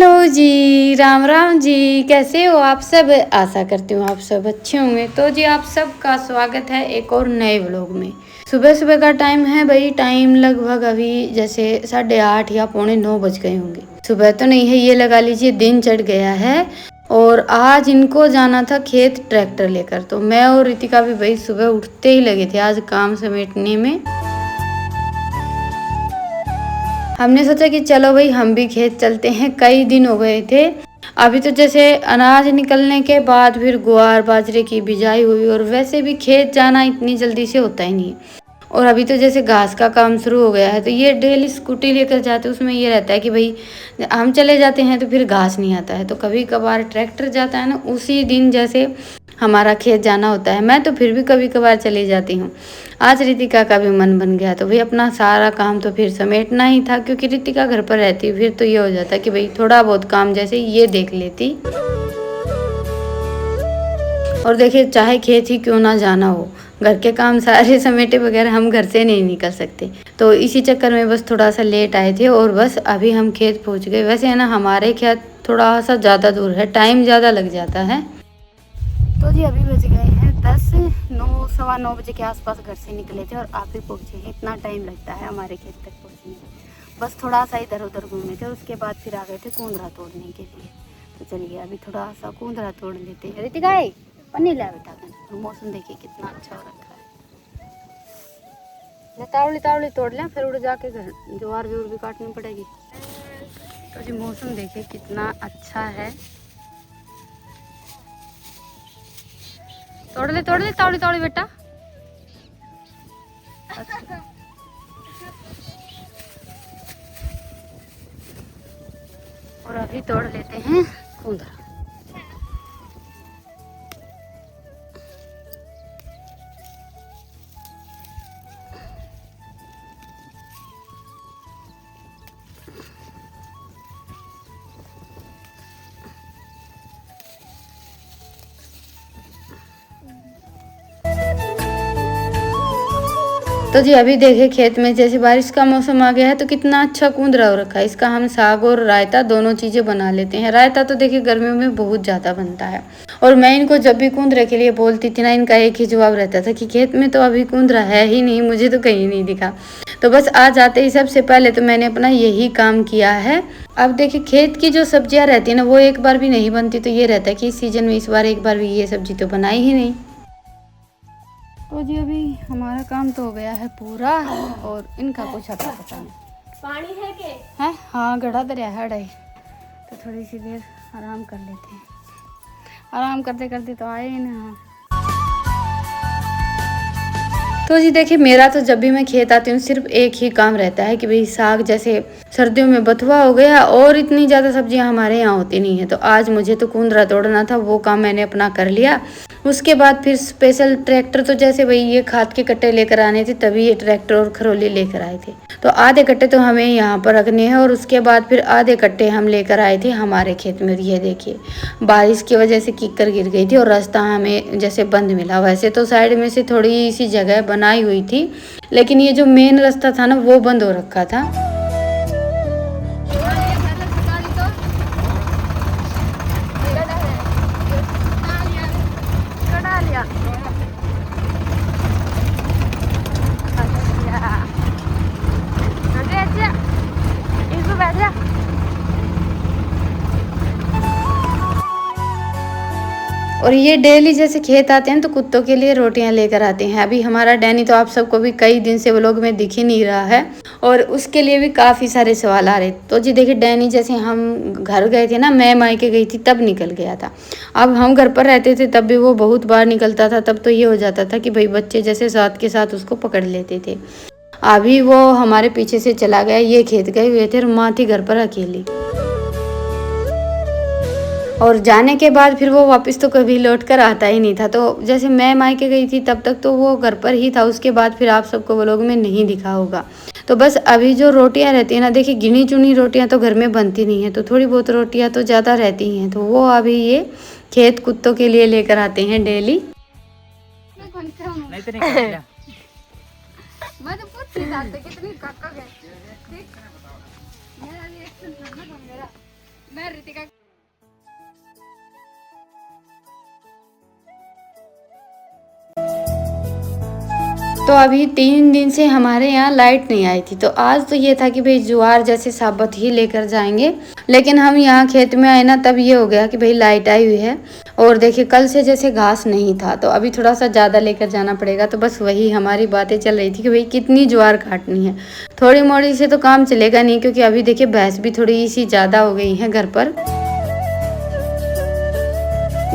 Hello जी, राम राम जी। कैसे हो आप सब? आशा करती हूँ आप सब अच्छे होंगे। तो जी आप सबका स्वागत है एक और नए व्लॉग में। सुबह सुबह का टाइम है भाई, टाइम लगभग अभी जैसे 8:30 या 8:45 बज गए होंगे। सुबह तो नहीं है, ये लगा लीजिए दिन चढ़ गया है। और आज इनको जाना था खेत ट्रैक्टर लेकर, तो मैं और रितिका भी भाई सुबह उठते ही लगे थे आज काम समेटने में। हमने सोचा कि चलो भाई हम भी खेत चलते हैं, कई दिन हो गए थे। अभी तो जैसे अनाज निकलने के बाद फिर ग्वार बाजरे की बिजाई हुई, और वैसे भी खेत जाना इतनी जल्दी से होता ही नहीं है। और अभी तो जैसे घास का काम शुरू हो गया है, तो ये डेली स्कूटी लेकर जाते, उसमें ये रहता है कि भाई हम चले जाते हैं तो फिर घास नहीं आता है, तो कभी कभार ट्रैक्टर जाता है ना, उसी दिन जैसे हमारा खेत जाना होता है। मैं तो फिर भी कभी कभार चली जाती हूँ। आज रितिका का भी मन बन गया, तो भाई अपना सारा काम तो फिर समेटना ही था, क्योंकि रितिका घर पर रहती फिर तो ये हो जाता कि भाई थोड़ा बहुत काम जैसे ये देख लेती। और देखिए चाहे खेत ही क्यों ना जाना हो, घर के काम सारे समेटे वगैरह हम घर से नहीं निकल सकते। तो इसी चक्कर में बस थोड़ा सा लेट आए थे, और बस अभी हम खेत पहुंच गए। वैसे है ना, हमारे खेत थोड़ा सा ज़्यादा दूर है, टाइम ज़्यादा लग जाता है। तो जी अभी बज गए हैं 10, 9, सवा 9 बजे के आसपास घर से निकले थे, और आप ही पहुँचे हैं। इतना टाइम लगता है हमारे खेत तक पहुँचने में। बस थोड़ा सा इधर उधर घूमे थे, उसके बाद फिर आ गए थे कूंदरा तोड़ने के लिए। तो चलिए अभी थोड़ा सा कूंदरा तोड़ लेते हैं। रितिका पन्नी ला बेटा, मौसम देखिए कितना अच्छा हो रखा है। तावड़ी तावड़ी तोड़ लें, फिर उड़ जाके घर ज्वार व्यूर भी काटनी पड़ेगी। तो जी मौसम देखिए कितना अच्छा है। तोड़ ले तावड़ी तावड़ी बेटा। अच्छा। और अभी तोड़ लेते हैं कूंदरा। तो जी अभी देखे खेत में जैसे बारिश का मौसम आ गया है, तो कितना अच्छा कूंदरा हो रखा है। इसका हम साग और रायता दोनों चीज़ें बना लेते हैं। रायता तो देखिए गर्मियों में बहुत ज़्यादा बनता है। और मैं इनको जब भी कूंदरे के लिए बोलती थी ना, इनका एक ही जवाब रहता था कि खेत में तो अभी कूंदरा है ही नहीं, मुझे तो कहीं नहीं दिखा। तो बस आ जाते ही सबसे पहले तो मैंने अपना यही काम किया है। अब देखिए खेत की जो सब्जियाँ रहती है ना, वो एक बार भी नहीं बनती, तो ये रहता है कि इस सीजन में इस बार एक बार भी ये सब्जी तो बनाई ही नहीं। तो जी अभी हमारा काम तो हो गया है पूरा, और इनका कुछ आता पता नहीं। पानी है के? है हाँ, गढ़ा दरिया है अड़ाई। तो थोड़ी सी देर आराम कर लेते हैं। आराम करते करते तो आए ही ना। तो जी देखिए मेरा तो जब भी मैं खेत आती हूँ सिर्फ एक ही काम रहता है कि भाई साग, जैसे सर्दियों में बथुआ हो गया, और इतनी ज़्यादा सब्जियां हमारे यहाँ होती नहीं है। तो आज मुझे तो कूंदरा तोड़ना था, वो काम मैंने अपना कर लिया। उसके बाद फिर स्पेशल ट्रैक्टर, तो जैसे भाई ये खाद के कट्टे लेकर आने थे, तभी ये ट्रैक्टर और खरोली लेकर आए थे। तो आधे कट्टे तो हमें यहाँ पर रखने हैं, और उसके बाद फिर आधे कट्टे हम लेकर आए थे हमारे खेत में। ये देखिए बारिश की वजह से कीकर गिर गई थी, और रास्ता हमें जैसे बंद मिला। वैसे तो साइड में से थोड़ी सी जगह बनाई हुई थी, लेकिन ये जो मेन रास्ता था ना, वो बंद हो रखा था। और ये डेली जैसे खेत आते हैं तो कुत्तों के लिए रोटियां लेकर आते हैं। अभी हमारा डैनी तो आप सबको भी कई दिन से व्लॉग में दिख ही नहीं रहा है, और उसके लिए भी काफ़ी सारे सवाल आ रहे। तो जी देखिए डैनी जैसे हम घर गए थे ना, मैं मायके गई थी तब निकल गया था। अब हम घर पर रहते थे तब भी वो बहुत बार निकलता था। तब तो ये हो जाता था कि भाई बच्चे जैसे साथ के साथ उसको पकड़ लेते थे। अभी वो हमारे पीछे से चला गया, ये खेत गए हुए थे और माँ थी घर पर अकेली। और जाने के बाद फिर वो वापस तो कभी लौट कर आता ही नहीं था। तो जैसे मैं मायके गई थी तब तक तो वो घर पर ही था, उसके बाद फिर आप सबको व्लॉग में नहीं दिखा होगा। तो बस अभी जो रोटियां रहती है ना, देखिए गिनी चुनी रोटियां तो घर में बनती नहीं है, तो थोड़ी बहुत रोटियां तो ज़्यादा रहती हैं, तो वो अभी ये खेत कुत्तों के लिए लेकर आते हैं डेली। मैं रितिका तो अभी 3 दिन से हमारे यहाँ लाइट नहीं आई थी, तो आज तो ये था कि भाई ज्वार जैसे साबुत ही लेकर जाएंगे। लेकिन हम यहाँ खेत में आए ना, तब ये हो गया कि भाई लाइट आई हुई है और देखिए कल से जैसे घास नहीं था, तो अभी थोड़ा सा ज़्यादा लेकर जाना पड़ेगा। तो बस वही हमारी बातें चल रही थी कि भाई कितनी ज्वार काटनी है। थोड़ी मोड़ी से तो काम चलेगा नहीं, क्योंकि अभी देखिए भैंस भी थोड़ी सी ज़्यादा हो गई हैं घर पर।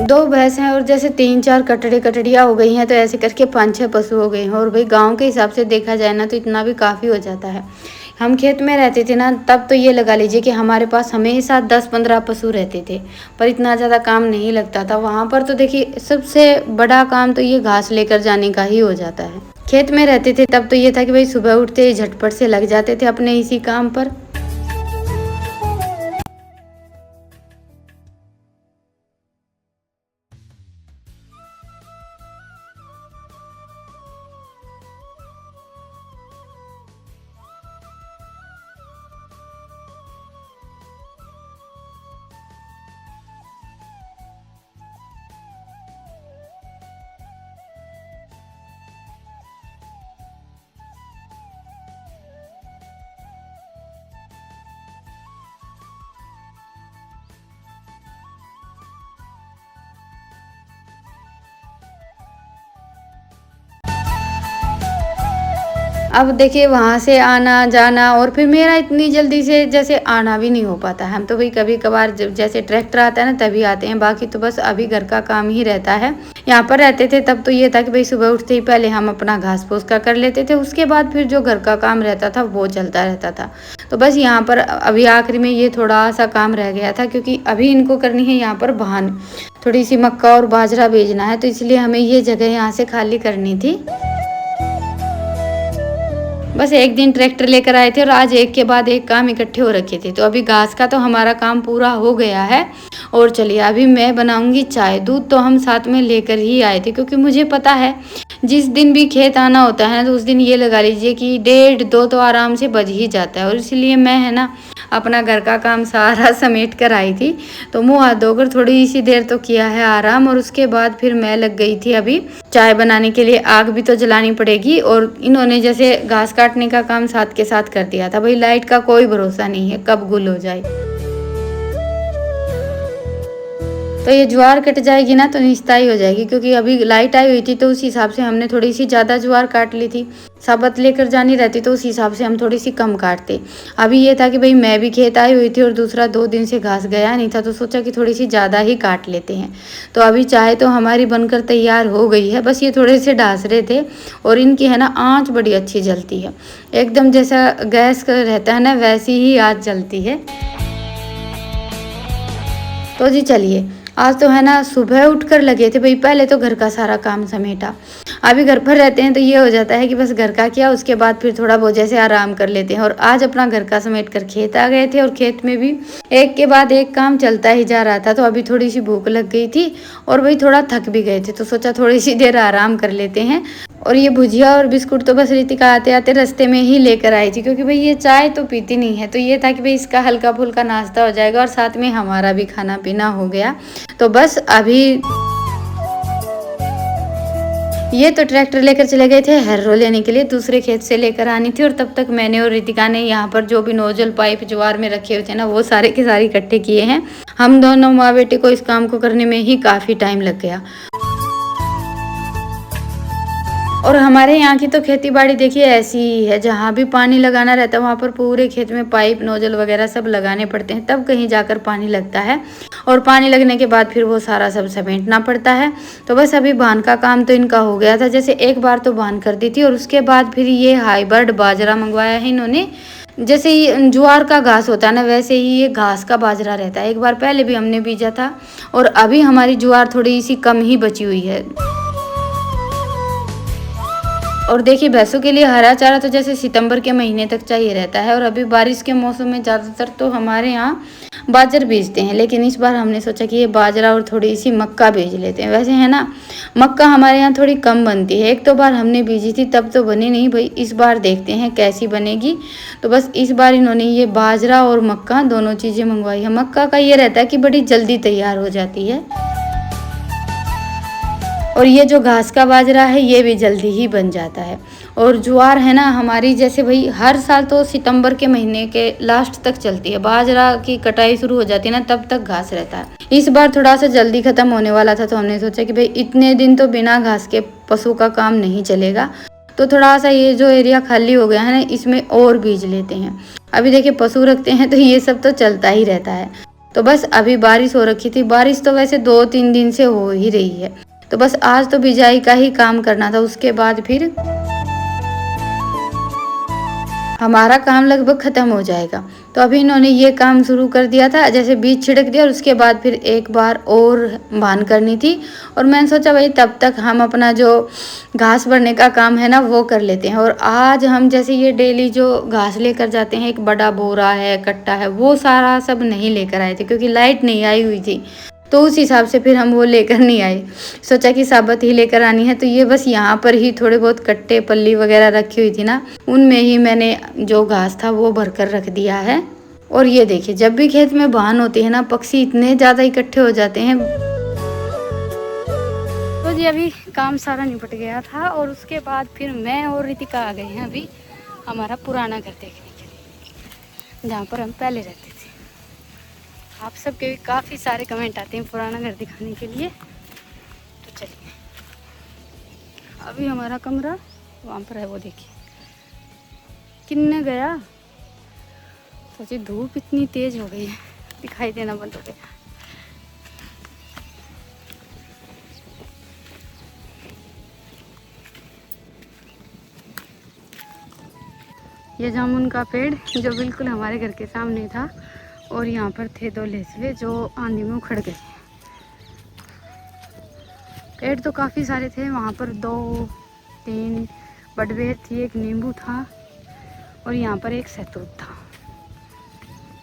2 भैंस हैं और जैसे 3-4 कटड़ियाँ हो गई हैं, तो ऐसे करके 5-6 पशु हो गए हैं। और भाई गांव के हिसाब से देखा जाए ना, तो इतना भी काफ़ी हो जाता है। हम खेत में रहते थे ना, तब तो ये लगा लीजिए कि हमारे पास हमेशा 10-15 पशु रहते थे, पर इतना ज़्यादा काम नहीं लगता था। वहाँ पर तो देखिए सबसे बड़ा काम तो ये घास लेकर जाने का ही हो जाता है। खेत में रहते थे तब तो ये था कि भाई सुबह उठते ही झटपट से लग जाते थे अपने इसी काम पर। अब देखिए वहाँ से आना जाना, और फिर मेरा इतनी जल्दी से जैसे आना भी नहीं हो पाता। हम तो भाई कभी कभार जैसे ट्रैक्टर आता है ना तभी आते हैं, बाकी तो बस अभी घर का काम ही रहता है। यहाँ पर रहते थे तब तो ये था कि भाई सुबह उठते ही पहले हम अपना घास फूस का कर लेते थे, उसके बाद फिर जो घर का काम रहता था वो चलता रहता था। तो बस यहाँ पर अभी आखिरी में ये थोड़ा सा काम रह गया था, क्योंकि अभी इनको करनी है यहाँ पर भान, थोड़ी सी मक्का और बाजरा बेचना है, तो इसलिए हमें ये जगह यहाँ से खाली करनी थी। बस एक दिन ट्रैक्टर लेकर आए थे और आज एक के बाद एक काम इकट्ठे हो रखे थे। तो अभी घास का तो हमारा काम पूरा हो गया है। और चलिए अभी मैं बनाऊंगी चाय। दूध तो हम साथ में लेकर ही आए थे, क्योंकि मुझे पता है जिस दिन भी खेत आना होता है तो उस दिन ये लगा लीजिए कि 1:30-2 तो आराम से बज ही जाता है। और इसलिए मैं है ना अपना घर का काम सारा समेट कर आई थी। तो मुँह हाथ धोकर थोड़ी सी देर तो किया है आराम, और उसके बाद फिर मैं लग गई थी अभी चाय बनाने के लिए। आग भी तो जलानी पड़ेगी, और इन्होंने जैसे घास काटने का काम साथ के साथ कर दिया था। भाई लाइट का कोई भरोसा नहीं है कब गुल हो जाए। तो ये ज्वार कट जाएगी ना तो निस्ताई हो जाएगी, क्योंकि अभी लाइट आई हुई थी तो उस हिसाब से हमने थोड़ी सी ज़्यादा ज्वार काट ली थी। साबत लेकर जानी रहती तो उस हिसाब से हम थोड़ी सी कम काटते। अभी ये था कि भाई मैं भी खेत आई हुई थी और दूसरा 2 दिन से घास गया नहीं था, तो सोचा कि थोड़ी सी ज़्यादा ही काट लेते हैं। तो अभी चाय तो हमारी बनकर तैयार हो गई है, बस ये थोड़े से ढास रहे थे। और इनकी है ना आँच बड़ी अच्छी जलती है, एकदम जैसा गैस का रहता है ना वैसी ही आँच जलती है। तो जी चलिए, आज तो है ना सुबह उठकर लगे थे भाई, पहले तो घर का सारा काम समेटा। अभी घर पर रहते हैं तो ये हो जाता है कि बस घर का किया, उसके बाद फिर थोड़ा बहुत जैसे आराम कर लेते हैं। और आज अपना घर का समेट कर खेत आ गए थे, और खेत में भी एक के बाद एक काम चलता ही जा रहा था। तो अभी थोड़ी सी भूख लग गई थी और भाई थोड़ा थक भी गए थे, तो सोचा थोड़ी सी देर आराम कर लेते हैं। और ये भुजिया और बिस्कुट तो बस रितिका आते आते रास्ते में ही लेकर आई थी, क्योंकि भाई ये चाय तो पीती नहीं है। तो ये था कि भाई इसका हल्का फुल्का नाश्ता हो जाएगा और साथ में हमारा भी खाना पीना हो गया। तो बस अभी ये तो ट्रैक्टर लेकर चले गए थे हैरो लेने के लिए, दूसरे खेत से लेकर आनी थी। और तब तक मैंने और रितिका ने यहाँ पर जो भी नोजल पाइप ज्वार में रखे हुए थे ना वो सारे के सारे इकट्ठे किए हैं। हम दोनों माँ बेटे को इस काम को करने में ही काफ़ी टाइम लग गया। और हमारे यहाँ की तो खेती बाड़ी देखिए ऐसी ही है, जहाँ भी पानी लगाना रहता है वहाँ पर पूरे खेत में पाइप नोजल वगैरह सब लगाने पड़ते हैं, तब कहीं जाकर पानी लगता है। और पानी लगने के बाद फिर वो सारा सब समेटना पड़ता है। तो बस अभी बांध का काम तो इनका हो गया था, जैसे एक बार तो बांध कर दी थी। और उसके बाद फिर ये हाइब्रिड बाजरा मंगवाया है इन्होंने। जैसे ये ज्वार का घास होता है ना, वैसे ही ये घास का बाजरा रहता है। एक बार पहले भी हमने बीजा था, और अभी हमारी ज्वार थोड़ी सी कम ही बची हुई है। और देखिए भैंसों के लिए हरा चारा तो जैसे सितंबर के महीने तक चाहिए रहता है। और अभी बारिश के मौसम में ज़्यादातर तो हमारे यहाँ बाजरा बीजते हैं, लेकिन इस बार हमने सोचा कि ये बाजरा और थोड़ी सी मक्का बीज लेते हैं। वैसे है ना, मक्का हमारे यहाँ थोड़ी कम बनती है, एक तो बार हमने बीजी थी तब तो बनी नहीं भाई, इस बार देखते हैं कैसी बनेगी। तो बस इस बार इन्होंने ये बाजरा और मक्का दोनों चीज़ें मंगवाई है। मक्का का ये रहता है कि बड़ी जल्दी तैयार हो जाती है, और ये जो घास का बाजरा है ये भी जल्दी ही बन जाता है। और ज्वार है ना हमारी, जैसे भाई हर साल तो सितंबर के महीने के लास्ट तक चलती है, बाजरा की कटाई शुरू हो जाती है ना तब तक घास रहता है। इस बार थोड़ा सा जल्दी खत्म होने वाला था, तो हमने सोचा कि भाई इतने दिन तो बिना घास के पशु का काम नहीं चलेगा, तो थोड़ा सा ये जो एरिया खाली हो गया है ना इसमें और बीज लेते हैं। अभी देखिए पशु रखते हैं तो ये सब तो चलता ही रहता है। तो बस अभी बारिश हो रखी थी, बारिश तो वैसे 2-3 दिन से हो ही रही है, तो बस आज तो बिजाई का ही काम करना था, उसके बाद फिर हमारा काम लगभग ख़त्म हो जाएगा। तो अभी इन्होंने ये काम शुरू कर दिया था, जैसे बीज छिड़क दिया और उसके बाद फिर एक बार और बांध करनी थी। और मैंने सोचा भाई तब तक हम अपना जो घास भरने का काम है ना वो कर लेते हैं। और आज हम जैसे ये डेली जो घास लेकर जाते हैं, एक बड़ा बोरा है, कट्टा है, वो सारा सब नहीं लेकर आए थे क्योंकि लाइट नहीं आई हुई थी, तो उस हिसाब से फिर हम वो लेकर नहीं आए। सोचा कि साबत ही लेकर आनी है, तो ये बस यहाँ पर ही थोड़े बहुत कट्टे पल्ली वगैरह रखी हुई थी ना, उनमें ही मैंने जो घास था वो भरकर रख दिया है। और ये देखिए जब भी खेत में बान होती है ना, पक्षी इतने ज़्यादा इकट्ठे हो जाते हैं। तो जी अभी काम सारा निपट गया था और उसके बाद फिर मैं और रितिका आ गए हैं अभी हमारा पुराना घर देखने के लिए, जहाँ पर हम पहले रहते थे। आप सबके भी काफ़ी सारे कमेंट आते हैं पुराना घर दिखाने के लिए। तो चलिए अभी हमारा कमरा वहाँ पर है, वो देखिए किन्ने गया। सोचिए धूप इतनी तेज हो गई है, दिखाई देना बंद हो गया। ये जामुन का पेड़ जो बिल्कुल हमारे घर के सामने था, और यहाँ पर थे 2 लेसवे जो आंधी में उखड़ गए। पेड़ तो काफ़ी सारे थे वहाँ पर, 2-3 बड़बेर थी, एक नींबू था और यहाँ पर एक सहतूत था।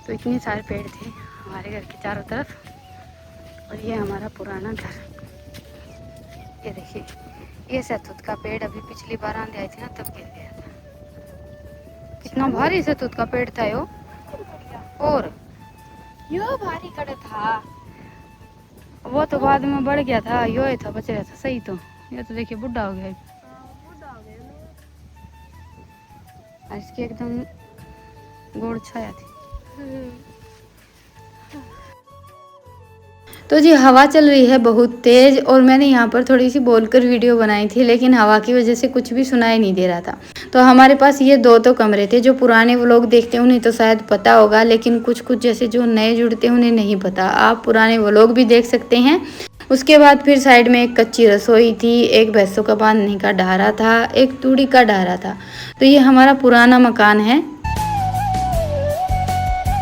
तो इतने सारे पेड़ थे हमारे घर के चारों तरफ। और ये हमारा पुराना घर, ये देखिए ये सहतूत का पेड़ अभी पिछली बार आंधी आई थी ना तब गिर गया था। कितना भारी सहतूत का पेड़ था यो, और यो भारी कड़ा था, वो तो बाद में बढ़ गया था, यो ही था बच रहा था सही। तो ये तो देखिए बुढ़ा हो गया, इसकी एकदम गोड़ छाया थी। तो जी हवा चल रही है बहुत तेज़, और मैंने यहाँ पर थोड़ी सी बोलकर वीडियो बनाई थी, लेकिन हवा की वजह से कुछ भी सुनाई नहीं दे रहा था। तो हमारे पास ये 2 तो कमरे थे, जो पुराने व्लॉग देखते हैं उन्हें तो शायद पता होगा, लेकिन कुछ कुछ जैसे जो नए जुड़ते हैं उन्हें नहीं पता। आप पुराने व्लॉग भी देख सकते हैं। उसके बाद फिर साइड में एक कच्ची रसोई थी, एक भैंसों का बांधने का डारा था, एक तूड़ी का डारा था। तो ये हमारा पुराना मकान है।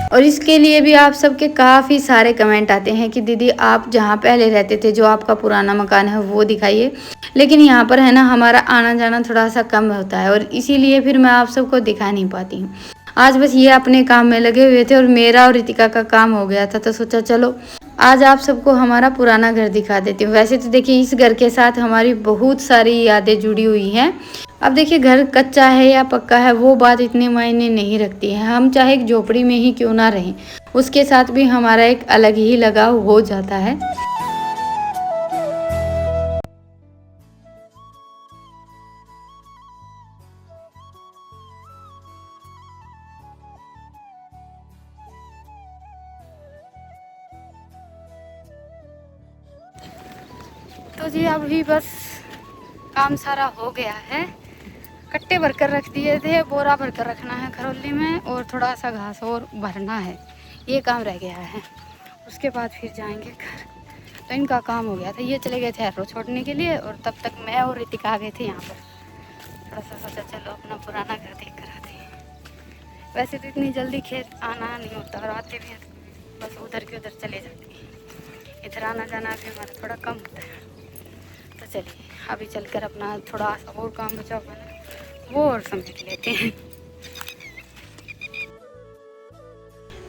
और इसके लिए भी आप सबके काफ़ी सारे कमेंट आते हैं कि दीदी आप जहाँ पहले रहते थे, जो आपका पुराना मकान है वो दिखाइए। लेकिन यहाँ पर है ना हमारा आना जाना थोड़ा सा कम होता है, और इसीलिए फिर मैं आप सबको दिखा नहीं पाती हूँ। आज बस ये अपने काम में लगे हुए थे और मेरा और रितिका का काम हो गया था, तो सोचा चलो आज आप सबको हमारा पुराना घर दिखा देती हूँ। वैसे तो देखिए इस घर के साथ हमारी बहुत सारी यादें जुड़ी हुई हैं। अब देखिए घर कच्चा है या पक्का है वो बात इतने मायने नहीं रखती है, हम चाहे एक झोपड़ी में ही क्यों ना रहें, उसके साथ भी हमारा एक अलग ही लगाव हो जाता है। तो जी अभी बस काम सारा हो गया है, कट्टे भरकर रख दिए थे, बोरा भरकर रखना है खरोली में, और थोड़ा सा घास और भरना है, ये काम रह गया है। उसके बाद फिर जाएंगे घर। तो इनका काम हो गया था, ये चले गए थे एरो छोड़ने के लिए, और तब तक मैं और रितिका आ गए थे यहाँ पर। थोड़ा सा सोचा चलो अपना पुराना घर देख कर आते हैं। वैसे तो इतनी जल्दी खेत आना नहीं होता, और आते भी हैं बस उधर के उधर चले जाते हैं, इधर आना जाना भी हमारा थोड़ा कम होता है। तो चलिए अभी चलकर अपना थोड़ा सा और काम बचा हुआ ना वो और समेट लेते हैं।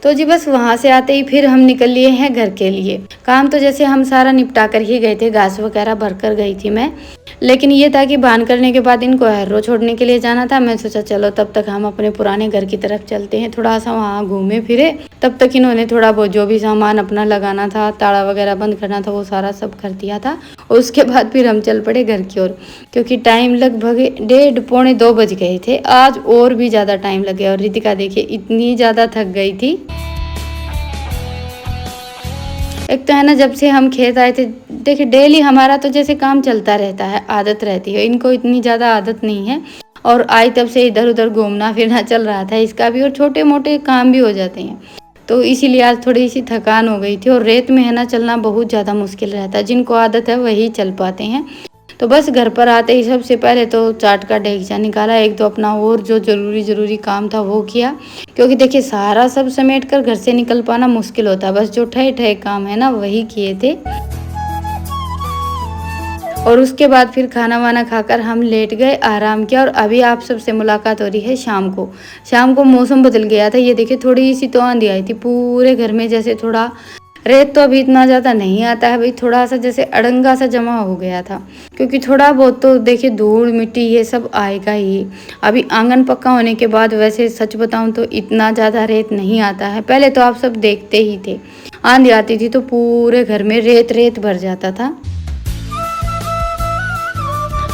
तो जी बस वहाँ से आते ही फिर हम निकल लिए हैं घर के लिए। काम तो जैसे हम सारा निपटा कर ही गए थे, घास वगैरह भर कर गई थी मैं, लेकिन ये था कि बांध करने के बाद इनको हैरो छोड़ने के लिए जाना था। मैं सोचा चलो तब तक हम अपने पुराने घर की तरफ चलते हैं, थोड़ा सा वहाँ घूमे फिरे। तब तक इन्होंने थोड़ा बहुत जो भी सामान अपना लगाना था, ताला वगैरह बंद करना था, वो सारा सब कर दिया था। और उसके बाद फिर हम चल पड़े घर की ओर, क्योंकि टाइम लगभग 1:30 पौने 2 बज गए थे। आज और भी ज़्यादा टाइम लग गया और रितिका देखिए इतनी ज़्यादा थक गई थी। एक तो है ना, जब से हम खेत आए थे, देखिए डेली हमारा तो जैसे काम चलता रहता है, आदत रहती है, इनको इतनी ज़्यादा आदत नहीं है। और आई तब से इधर उधर घूमना फिरना चल रहा था इसका भी, और छोटे मोटे काम भी हो जाते हैं, तो इसीलिए आज थोड़ी सी थकान हो गई थी। और रेत में है ना चलना बहुत ज़्यादा मुश्किल रहता है, जिनको आदत है वही चल पाते हैं। तो बस घर पर आते ही सबसे पहले तो चाट का ढेंचा निकाला, एक तो अपना और जो ज़रूरी काम था वो किया, क्योंकि देखिए सारा सब समेट कर घर से निकल पाना मुश्किल होता है। बस जो ठहे ठहे काम है ना वही किए थे। और उसके बाद फिर खाना वाना खाकर हम लेट गए, आराम किया। और अभी आप सबसे मुलाकात हो रही है शाम को। शाम को मौसम बदल गया था, ये देखिए थोड़ी सी तो आंधी आई थी पूरे घर में, जैसे थोड़ा रेत तो अभी इतना ज़्यादा नहीं आता है भाई, थोड़ा सा जैसे अड़ंगा सा जमा हो गया था, क्योंकि थोड़ा बहुत तो देखिए धूल मिट्टी ये सब आएगा ही। अभी आंगन पक्का होने के बाद वैसे सच बताऊं तो इतना ज़्यादा रेत नहीं आता है। पहले तो आप सब देखते ही थे, आंधी आती थी तो पूरे घर में रेत रेत भर जाता था।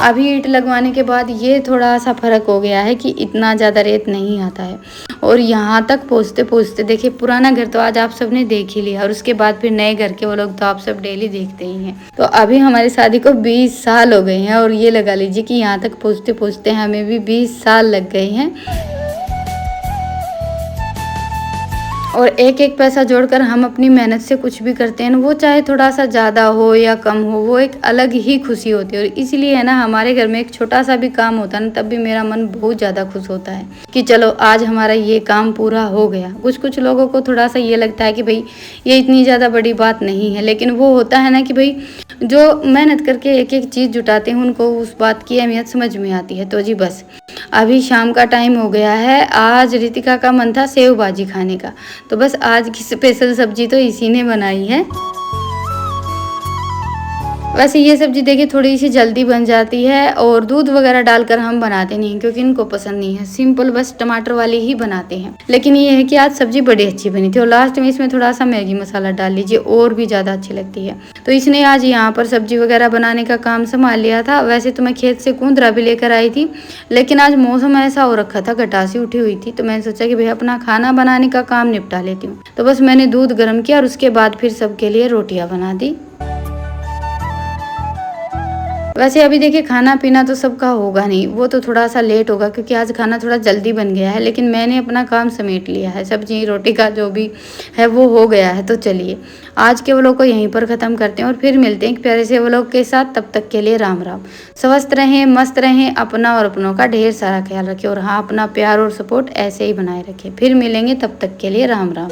अभी ईंट लगवाने के बाद ये थोड़ा सा फर्क हो गया है कि इतना ज़्यादा रेत नहीं आता है। और यहाँ तक पहुँचते पहुँचते देखिए पुराना घर तो आज आप सबने देख ही लिया, और उसके बाद फिर नए घर के वो लोग तो आप सब डेली देखते ही हैं। तो अभी हमारी शादी को 20 साल हो गए हैं, और ये लगा लीजिए कि यहाँ तक पहुँचते पहुँचते हमें भी 20 साल लग गए हैं। और एक एक पैसा जोड़कर हम अपनी मेहनत से कुछ भी करते हैं, वो चाहे थोड़ा सा ज़्यादा हो या कम हो, वो एक अलग ही खुशी होती है। और इसीलिए है ना, हमारे घर में एक छोटा सा भी काम होता है ना, तब भी मेरा मन बहुत ज़्यादा खुश होता है कि चलो आज हमारा ये काम पूरा हो गया। कुछ कुछ लोगों को थोड़ा सा ये लगता है कि भाई ये इतनी ज़्यादा बड़ी बात नहीं है, लेकिन वो होता है ना कि भाई जो मेहनत करके एक एक चीज़ जुटाते हैं उनको उस बात की अहमियत समझ में आती है। तो जी बस अभी शाम का टाइम हो गया है। आज रितिका का मन था सेव भाजी खाने का, तो बस आज की स्पेशल सब्जी तो इसी ने बनाई है। वैसे ये सब्जी देखिए थोड़ी सी जल्दी बन जाती है, और दूध वगैरह डालकर हम बनाते नहीं हैं क्योंकि इनको पसंद नहीं है, सिंपल बस टमाटर वाली ही बनाते हैं। लेकिन ये है कि आज सब्जी बड़ी अच्छी बनी थी, और लास्ट में इसमें थोड़ा सा मैगी मसाला डाल लीजिए और भी ज़्यादा अच्छी लगती है। तो इसने आज यहाँ पर सब्जी वगैरह बनाने का काम संभाल लिया था। वैसे तो मैं खेत से कूंदरा भी लेकर आई थी, लेकिन आज मौसम ऐसा हो रखा था, गटासी उठी हुई थी, तो मैंने सोचा कि भाई अपना खाना बनाने का काम निपटा लेती हूँ। तो बस मैंने दूध गर्म किया और उसके बाद फिर सबके लिए रोटियाँ बना दी। वैसे अभी देखिए खाना पीना तो सबका होगा नहीं, वो तो थोड़ा सा लेट होगा क्योंकि आज खाना थोड़ा जल्दी बन गया है, लेकिन मैंने अपना काम समेट लिया है, सब्जी रोटी का जो भी है वो हो गया है। तो चलिए आज के व्लॉग को यहीं पर ख़त्म करते हैं और फिर मिलते हैं एक प्यारे से व्लॉग के साथ। तब तक के लिए राम राम। स्वस्थ रहें, मस्त रहें, अपना और अपनों का ढेर सारा ख्याल रखें, और हाँ अपना प्यार और सपोर्ट ऐसे ही बनाए रखें। फिर मिलेंगे, तब तक के लिए राम राम।